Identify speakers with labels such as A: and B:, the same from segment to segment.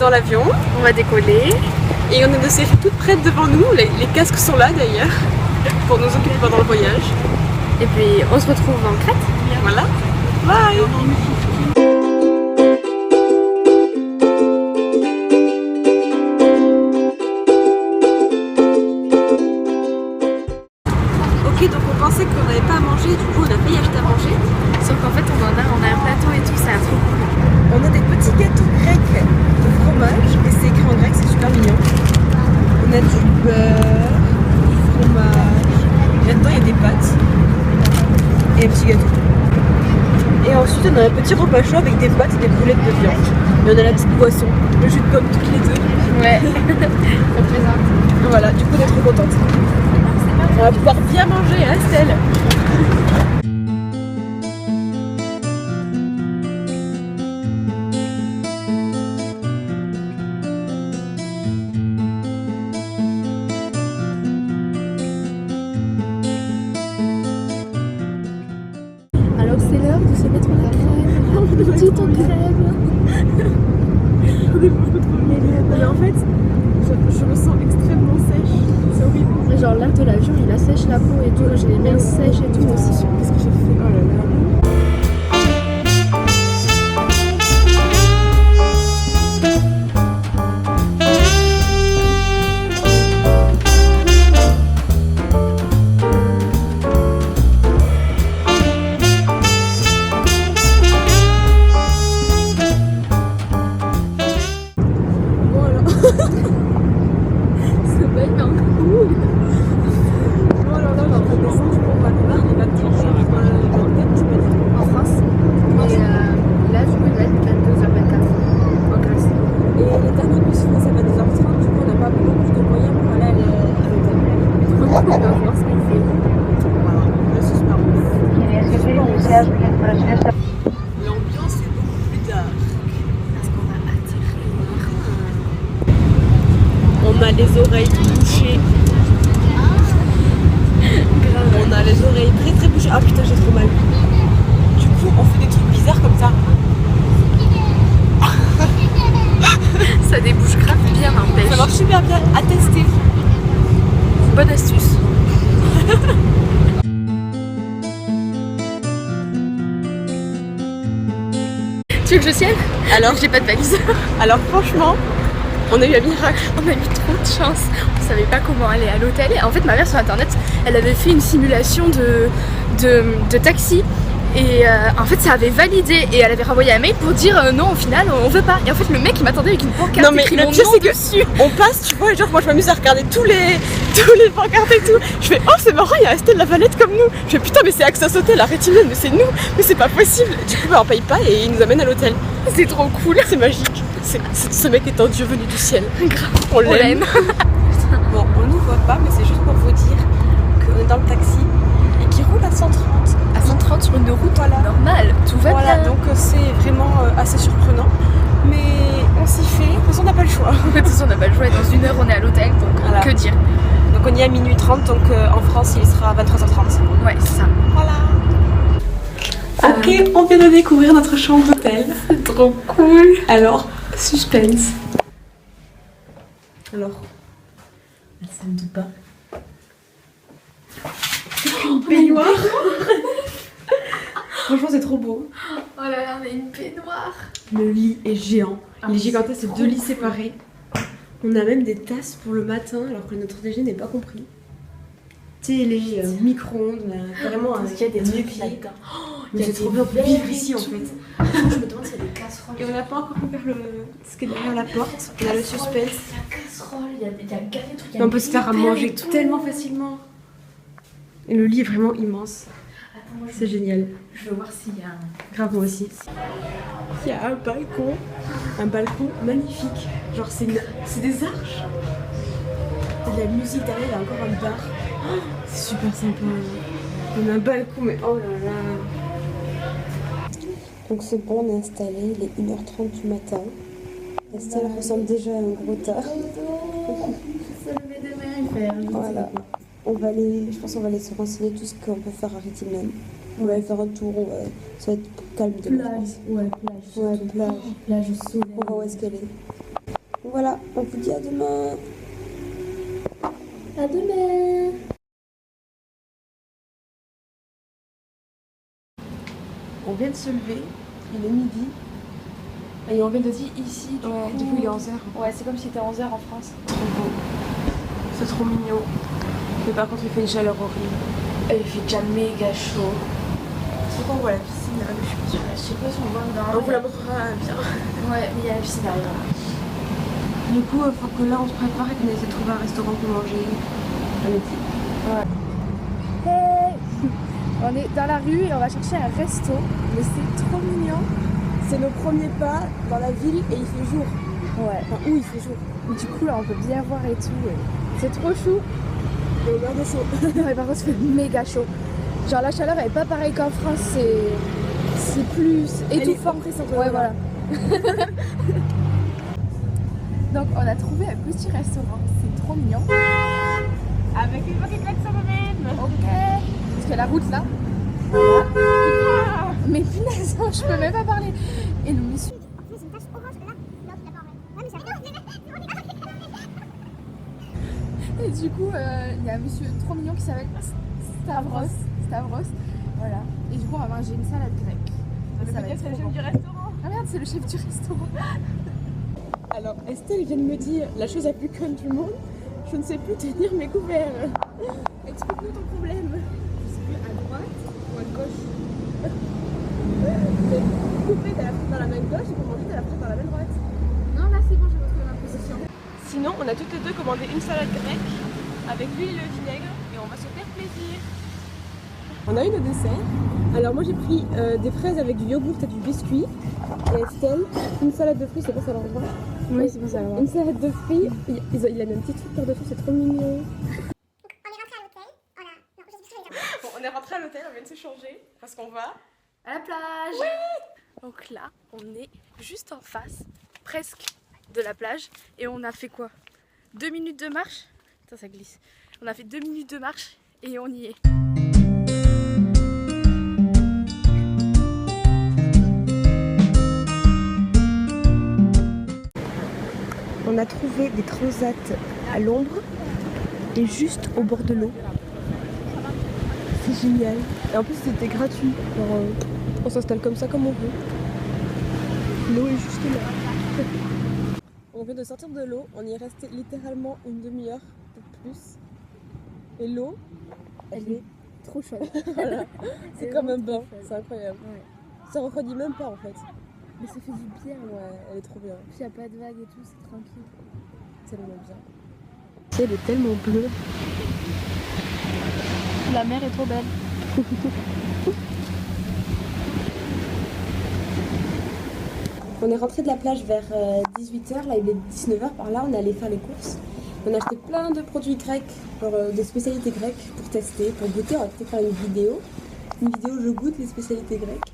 A: dans l'avion.
B: On va décoller.
A: Et on a nos séries toutes prêtes devant nous. Les casques sont là d'ailleurs pour nous occuper pendant le voyage.
B: Et puis on se retrouve en Crète.
A: Voilà. Bye. Ok, donc on pensait qu'on n'avait pas à manger, du coup on a failli acheter à manger.
B: Sauf qu'en fait on a un plateau et tout, ça a trop cool.
A: On a des petits gâteaux grecs de fromage et c'est écrit en grec, c'est super mignon. On a du beurre, du fromage, là-dedans il y a des pâtes et des petits gâteaux. Et ensuite on a un petit repas chaud avec des pâtes et des boulettes de viande. Et on a la petite boisson, le jus de pomme toutes les deux.
B: Ouais, ça présente.
A: Voilà, du coup on est trop contente. On va pouvoir bien manger, hein Estelle?
B: Alors c'est l'heure de se mettre la crème, tout en crème.
A: Mais en fait, je me sens extrêmement sèche, c'est horrible.
B: Genre l'air de l'avion il assèche la peau et tout, j'ai les mains sèches et tout aussi.
A: Qu'est-ce que j'ai fait? Oh là là. L'ambiance est beaucoup plus dark.
B: Parce qu'on va atterrir.
A: On a les oreilles bouchées. On a les oreilles très bouchées. Ah putain, j'ai trop mal. Du coup, on fait des trucs bizarres comme ça.
B: Ça débouche grave bien n'empêche.
A: Ça marche super bien, à tester.
B: Bonne astuce. Tu veux que je tienne?
A: Alors,
B: J'ai pas de valise.
A: alors franchement, on a eu un miracle.
B: On a eu trop de chance. On savait pas comment aller à l'hôtel. Et en fait, ma mère sur internet, elle avait fait une simulation de taxi. Et en fait, ça avait validé. Et elle avait renvoyé un mail pour dire non, au final, on veut pas. Et en fait, le mec, il m'attendait avec une pancarte.
A: Non, mais
B: écrit
A: le
B: mon
A: pire,
B: nom
A: c'est que
B: dessus.
A: on passe, tu vois, genre moi je m'amuse à regarder tous les pancartes et tout. Je fais, oh c'est marrant, il y a Estelle Lavalette comme nous. Je fais, putain, mais c'est Axos Hotel, arrête mais c'est nous, mais c'est pas possible. Du coup, bah, on paye pas et il nous amène à l'hôtel.
B: C'est trop cool.
A: C'est magique. Ce mec est un dieu venu du ciel.
B: Grave.
A: On l'aime. Bon, on nous voit pas, mais c'est juste pour vous dire qu'on est dans le taxi et qu'il roule à 130.
B: À 130 sur une route
A: Voilà.
B: normale. Tout va
A: Voilà,
B: bien.
A: donc c'est vraiment assez surprenant. Mais on s'y fait, de toute façon on n'a pas le choix.
B: De toute façon, on n'a pas le choix. Dans une heure, on est à l'hôtel. Donc,
A: Voilà.
B: que dire?
A: Donc on y est à minuit 30, donc en France il sera à 23h30.
B: Ouais, c'est ça.
A: Voilà. Ok, on vient de découvrir notre chambre d'hôtel.
B: C'est trop cool.
A: Alors, suspense. Alors,
B: La salle de bain.
A: baignoire. Franchement, c'est trop beau.
B: Oh là là, on a une baignoire.
A: Le lit est géant. Il est gigantesque, c'est
B: trop
A: 2 lits
B: cool.
A: séparés. On a même des tasses pour le matin, alors que notre déjeuner n'est pas compris. Télé, micro-ondes, on a carrément un
B: Parce qu'il y a des trucs
A: évier.
B: là-dedans.
A: Mais c'est trop bien pour vivre ici en fait.
B: Je me demande s'il y a des casseroles.
A: Et on n'a pas encore ouvert ce qui est derrière la porte. On a le suspense.
B: Il y a casserole, il y a gavé de trucs.
A: On peut se faire à manger tellement facilement. Et le lit est vraiment immense.
B: Attends, moi,
A: C'est génial.
B: je veux voir s'il y a un.
A: Grave moi aussi. Il y a un balcon magnifique. Genre c'est des arches. Il y a de la musique derrière, il y a encore un bar. Oh, c'est super sympa. On a un balcon, mais oh là là. Donc c'est bon, on est installé, il est 1h30 du matin. Estelle ressemble déjà à un gros tard. Voilà. Je pense qu'on va aller se renseigner tout ce qu'on peut faire à Rétinem. On va aller faire un tour, ça va être calme de
B: Plage, ouais, plage.
A: Ouais, plage.
B: Plage soleil.
A: On va voir où est-ce qu'elle est. voilà, on vous dit à demain. À demain. On vient de se lever, il est midi. Et on vient de dire ici, du coup il est 11h.
B: Ouais, c'est comme si c'était 11h en France.
A: Trop beau. C'est trop mignon. Mais par contre il fait une chaleur horrible.
B: Et il fait déjà méga chaud.
A: C'est qu'on voit la piscine là, mais je suis pas sûre.
B: Je sais pas si on voit dans
A: On vous la montrera bien.
B: Ouais, mais il y a la piscine derrière.
A: Du coup, il faut que là on se prépare et qu'on essaie de trouver un restaurant pour manger à midi.
B: Ouais. Hey on est dans la rue et on va chercher un resto. Mais c'est trop mignon.
A: C'est nos premiers pas dans la ville et il fait jour.
B: Ouais.
A: Enfin, où il fait jour.
B: Mais du coup là on peut bien voir et tout. C'est trop chou.
A: Et on meurt de chaud.
B: Non mais par contre il fait méga chaud. Genre la chaleur elle est pas pareille qu'en France, c'est plus étouffant. Ouais voilà. Donc on a trouvé un petit restaurant, c'est trop mignon.
A: Avec une petite klaxon même.
B: Ok. Parce que la route là. Voilà. Mais punaise, je peux même pas parler. Et le monsieur. Et du coup, il y a un monsieur trop mignon qui s'appelle Stavros. Voilà. Et du coup, on va manger une salade grecque. Ça va être
A: C'est le
B: trop
A: chef
B: bon.
A: du restaurant.
B: Ah merde, c'est le chef du restaurant.
A: Alors, Estelle vient de me dire la chose la plus conne du monde. Je ne sais plus tenir mes couverts. Explique-nous ton problème. Je sais plus, à droite ou à gauche. Couper, t'as la frite dans la main gauche et pour manger, t'as la frite dans la main droite.
B: Non, là c'est bon, j'ai retrouvé ma position.
A: Sinon, on a toutes les deux commandé une salade grecque avec l'huile et le vinaigre et on va se faire plaisir. On a une au dessert. Alors moi j'ai pris des fraises avec du yogourt et du biscuit. Et Estelle, une salade de fruits, c'est pas ça l'endroit.
B: Oui, c'est pour ça.
A: Une salade de fruits, il a même un petit truc par-dessus, c'est trop mignon. Bon, on est rentré à l'hôtel, on vient de se changer parce qu'on va
B: À la plage. Ouais. Donc là, on est juste en face, presque, de la plage. Et on a fait quoi 2 minutes de marche. Putain, ça glisse. On a fait 2 minutes de marche et on y est.
A: On a trouvé des transats à l'ombre et juste au bord de l'eau. C'est génial. Et en plus c'était gratuit. Alors, on s'installe comme ça comme on veut. L'eau est juste là. On vient de sortir de l'eau, on y est resté littéralement une demi-heure, peut-être plus. Et l'eau, elle est
B: trop chaude.
A: voilà. C'est comme un bain, c'est incroyable.
B: Ouais.
A: Ça refroidit même pas en fait.
B: Mais ça fait du bien.
A: Ouais, elle est trop bien.
B: Puis il n'y a pas de vagues et tout, c'est tranquille.
A: Tellement bien. Elle est tellement bleue.
B: La mer est trop belle.
A: On est rentré de la plage vers 18h, là il est 19h par là, on est allé faire les courses. On a acheté plein de produits grecs, des spécialités grecques pour tester, pour goûter. On va peut-être faire une vidéo où je goûte les spécialités grecques.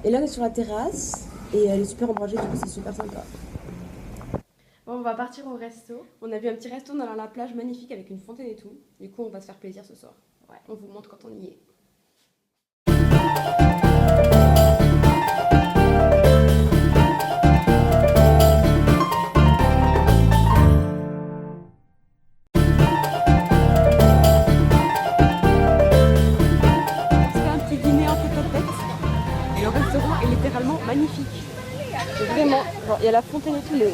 A: Et là on est sur la terrasse et elle est super ombragée, du coup c'est super sympa.
B: Bon, on va partir au resto.
A: On a vu un petit resto dans la plage magnifique avec une fontaine et tout. Du coup on va se faire plaisir ce soir.
B: Ouais.
A: On vous montre quand on y est. Magnifique. Vraiment, il y a la fontaine et tout, mais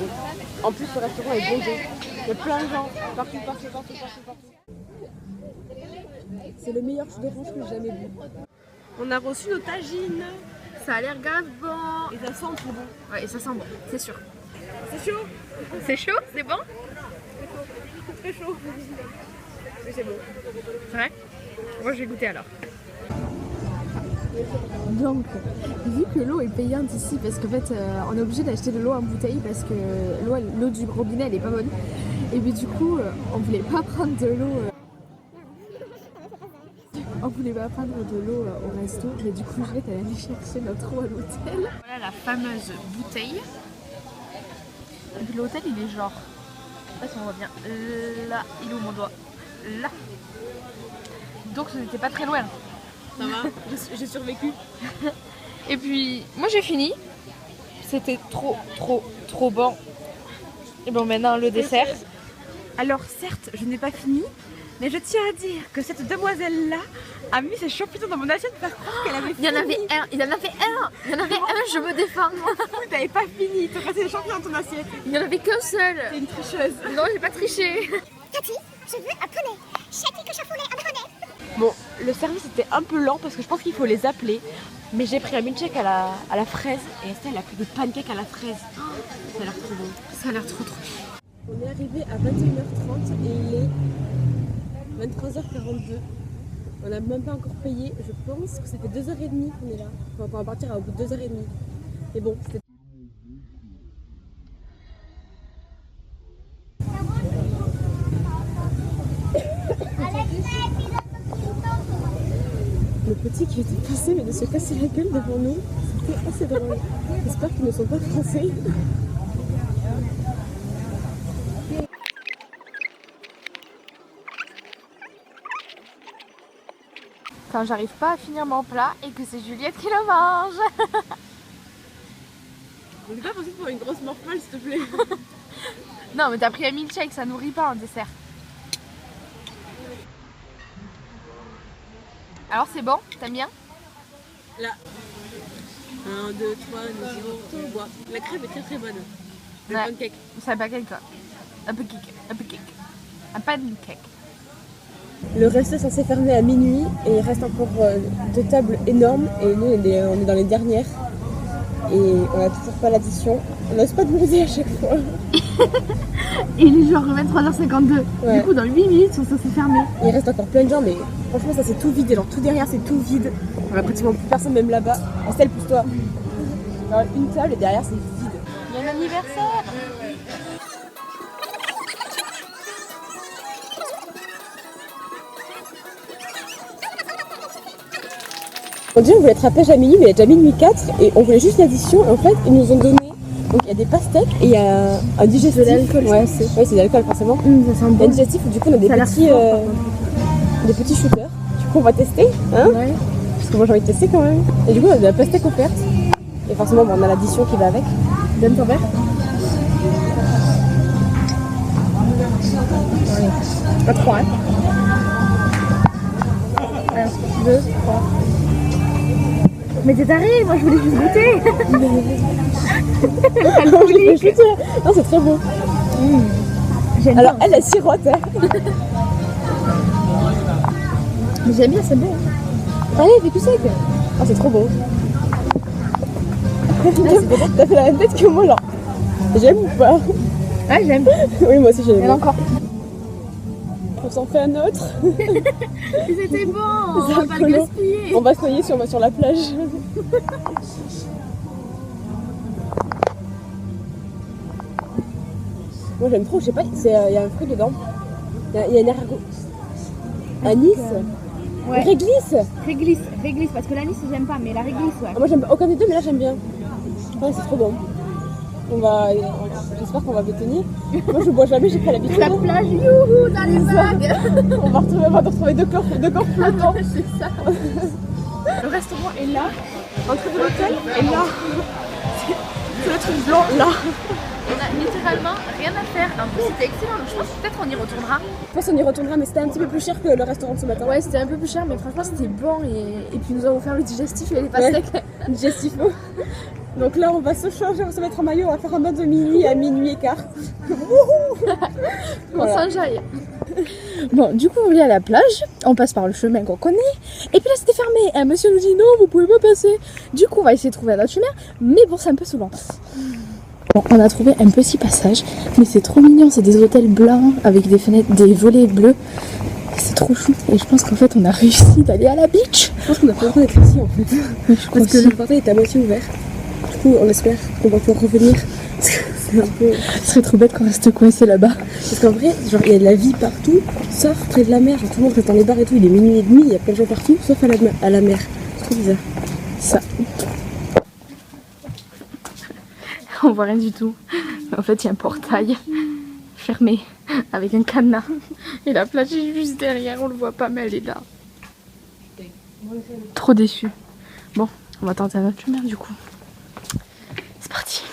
A: en plus le restaurant est bondé. Il y a plein de gens, partout. C'est le meilleur jus d'orange que j'ai jamais bu. On a reçu nos tagines.
B: Ça a l'air grave bon.
A: Et ça sent tout bon.
B: Ouais, et ça sent bon, c'est sûr.
A: C'est chaud.
B: C'est chaud, c'est bon.
A: C'est très chaud. Mais c'est bon.
B: C'est vrai. Moi je vais goûter alors. Donc, vu que l'eau est payante ici, parce qu'en fait, on est obligé d'acheter de l'eau en bouteille parce que l'eau du robinet elle est pas bonne. Et puis du coup, on voulait pas prendre de l'eau. On voulait pas prendre de l'eau au resto, mais du coup, je vais aller chercher notre eau à l'hôtel. Voilà la fameuse bouteille. Et puis l'hôtel, il est genre. Je sais pas si on voit bien. Là, il est où mon doigt? Là. Donc, ce n'était pas très loin.
A: Ça va, j'ai survécu.
B: Et puis, moi j'ai fini. C'était trop bon. Et bon, maintenant le dessert.
A: Alors certes, je n'ai pas fini, mais je tiens à dire que cette demoiselle-là a mis ses champignons dans mon assiette pour faire croire qu'elle avait fini.
B: Il y en avait un, je me défends.
A: Tu n'avais pas fini, tu as passé les champignons dans ton assiette.
B: Il n'y en avait qu'un seul.
A: T'es une tricheuse.
B: Non, j'ai pas triché.
C: Tati, je veux un poney. Chatty que chafoulet, un poney.
A: Bon, le service était un peu lent parce que je pense qu'il faut les appeler. Mais j'ai pris un milkshake à la fraise et Estelle a pris des pancakes à la fraise. Oh, ça a l'air trop bon.
B: Ça a l'air trop.
A: On est arrivé à 21h30 et il est 23h42. On n'a même pas encore payé. Je pense que ça fait 2h30 qu'on est là. Enfin, on va partir au bout de 2h30. Mais bon, c'était... Le petit qui était passé mais de se casser la gueule devant nous, c'était assez drôle. J'espère qu'ils ne sont pas français.
B: Quand j'arrive pas à finir mon plat et que c'est Juliette qui le mange.
A: On n'est pas possible pour une grosse morphale s'il te plaît.
B: Non mais t'as pris un milkshake, ça nourrit pas en dessert. Alors c'est bon, t'aimes bien?
A: Là. 1, 2, 3, nous irons tout bois. La crème est très très bonne. Le
B: Ouais.
A: pancake.
B: C'est un pancake quoi. Un pancake. Un pancake.
A: Le resto est censé fermer à minuit et il reste encore deux tables énormes et nous on est dans les dernières et on a toujours pas l'addition. On n'ose pas demander à chaque fois.
B: Et il est genre 23h52.
A: Ouais.
B: Du coup dans 8 minutes ils sont censés fermer.
A: Il reste encore plein de gens mais franchement ça c'est tout vide. Alors tout derrière c'est tout vide. On a pratiquement plus personne même là-bas. Estelle pousse-toi. Alors, une table et derrière c'est vide.
B: Il y a un anniversaire.
A: On dit on voulait être à pêche à minuit mais il est déjà minuit 4 et on voulait juste l'addition et en fait ils nous ont donné. Donc il y a des pastèques et il y a un digestif.
B: De l'alcool,
A: ouais, c'est de l'alcool forcément.
B: Ça sent
A: Il y a un
B: bon.
A: digestif où du coup on a des
B: Ça a l'air
A: petits,
B: fort,
A: des petits shooters. Du coup on va tester, hein,
B: Ouais.
A: parce que moi j'ai envie de tester quand même. Et du coup on a de la pastèque offerte. Et forcément bon, on a l'addition qui va avec.
B: Donne ton verre. Pas 3 hein. 1, 2, 3. Mais t'es taré, moi je voulais juste goûter.
A: Non c'est très bon.
B: J'aime
A: Alors
B: bien.
A: elle sirote. Hein.
B: Mais j'aime bien, c'est bon.
A: Allez fais plus sec. Ah c'est trop bon. T'as fait la même tête que moi là. J'aime ou pas?
B: Ah j'aime.
A: Oui moi aussi j'aime.
B: Et encore.
A: On s'en fait un autre.
B: C'était bon, on va pas le
A: Alcoolo.
B: gaspiller.
A: On va se noyer sur la plage. Moi j'aime trop, je sais pas, il y a un fruit dedans. Il y a un ergot. Anis.
B: Ouais.
A: Réglisse.
B: Réglisse, parce que l'anis j'aime pas, mais la réglisse ouais.
A: Ah, moi j'aime aucun des deux, mais là j'aime bien. Ouais, c'est trop bon. J'espère qu'on va le tenir. Moi je bois jamais, j'ai pas l'habitude.
B: La plage, youhou, dans les vagues.
A: On va retrouver deux corps flottants.
B: C'est ça.
A: Le restaurant est là, l'entrée de l'hôtel est là. C'est le truc blanc là.
B: On a littéralement rien à faire. En plus c'était excellent, donc je pense que peut-être on y retournera.
A: Je pense qu'on y retournera, mais c'était un petit peu plus cher que le restaurant de ce matin.
B: Ouais, c'était un peu plus cher, mais franchement c'était bon. Et puis nous avons offert le digestif et les pastèques.
A: Digestifo. Donc là, on va se changer, on va se mettre en maillot, on va faire un mode de minuit à minuit et quart.
B: On s'enjaille. Bon, du coup, on est à la plage, on passe par le chemin qu'on connaît, et puis là c'était fermé. Un monsieur nous dit non, vous pouvez pas passer. Du coup, on va essayer de trouver un autre chemin, mais bon, c'est un peu saoulant. Bon, on a trouvé un petit passage, mais c'est trop mignon, c'est des hôtels blancs avec des fenêtres, des volets bleus. C'est trop chou, et je pense qu'en fait on a réussi d'aller à la beach.
A: Je pense qu'on a pas le droit d'être ici en fait. Parce que
B: aussi.
A: le portail est à moitié ouvert. Du coup, on espère qu'on va pouvoir revenir. C'est un peu...
B: Ce serait trop bête qu'on reste coincé là-bas.
A: Parce qu'en vrai, genre, il y a de la vie partout, sauf près de la mer. Genre, tout le monde reste dans les bars et tout, il est minuit et demi, il y a plein de gens partout, sauf à la mer. C'est trop bizarre.
B: Ça. On voit rien du tout. En fait, il y a un portail fermé avec un cadenas. Et la plage est juste derrière, on le voit pas, mais elle est là. Trop déçue. Bon, on va tenter un autre chemin du coup. C'est parti.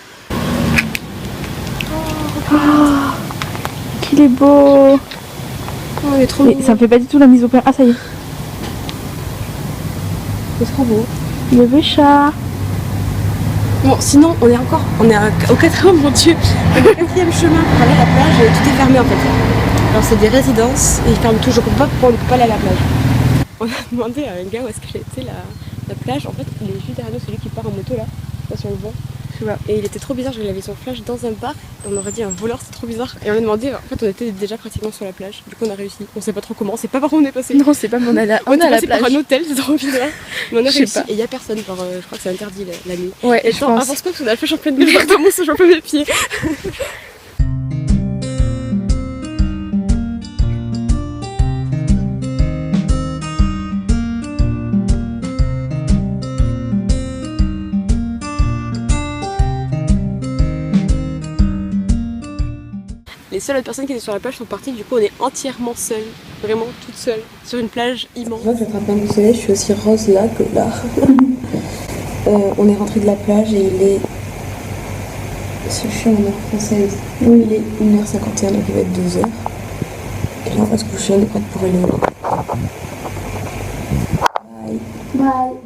B: Qu'il est beau.
A: Oh, il est trop
B: Mais
A: beau.
B: ça me fait pas du tout la mise au point. Ah ça y est.
A: C'est trop beau.
B: Le vieux chat.
A: Bon, sinon, on est au quatrième, mon Dieu, le quatrième chemin pour aller à la plage, tout est fermé en fait. Alors c'est des résidences et ils ferment toujours, on peut pas aller à la plage. On a demandé à un gars où est-ce qu'elle était la plage, en fait il est juste derrière nous, celui qui part en moto là, je sais pas si on le voit. Et il était trop bizarre, il avait son flash dans un bar, et on aurait dit un voleur, c'est trop bizarre. Et on a demandé, en fait on était déjà pratiquement sur la plage, du coup on a réussi. On sait pas trop comment, c'est pas par où on est passé.
B: Non, c'est pas mon ala.
A: On est
B: à la
A: passé par
B: plage.
A: un hôtel, c'est trop bizarre. Mais on a
B: Je sais
A: réussi,
B: pas.
A: et il y a personne, genre, je crois que c'est interdit la nuit.
B: Ouais,
A: Et
B: je
A: attends,
B: pense.
A: avance pas parce qu'on a la flèche en pleine gueule, j'ai mon sur mes pieds. Les seules autres personnes qui étaient sur la plage sont parties, du coup on est entièrement seules, vraiment toute seule, sur une plage immense. Moi je vais attraper un peu de soleil, je suis aussi rose là que là. On est rentré de la plage et il est... Si je suis en heure française, il est 1h51 donc il va être 2h. Et là on va se coucher, on est prête pour aller au lit. Bye.
C: Bye.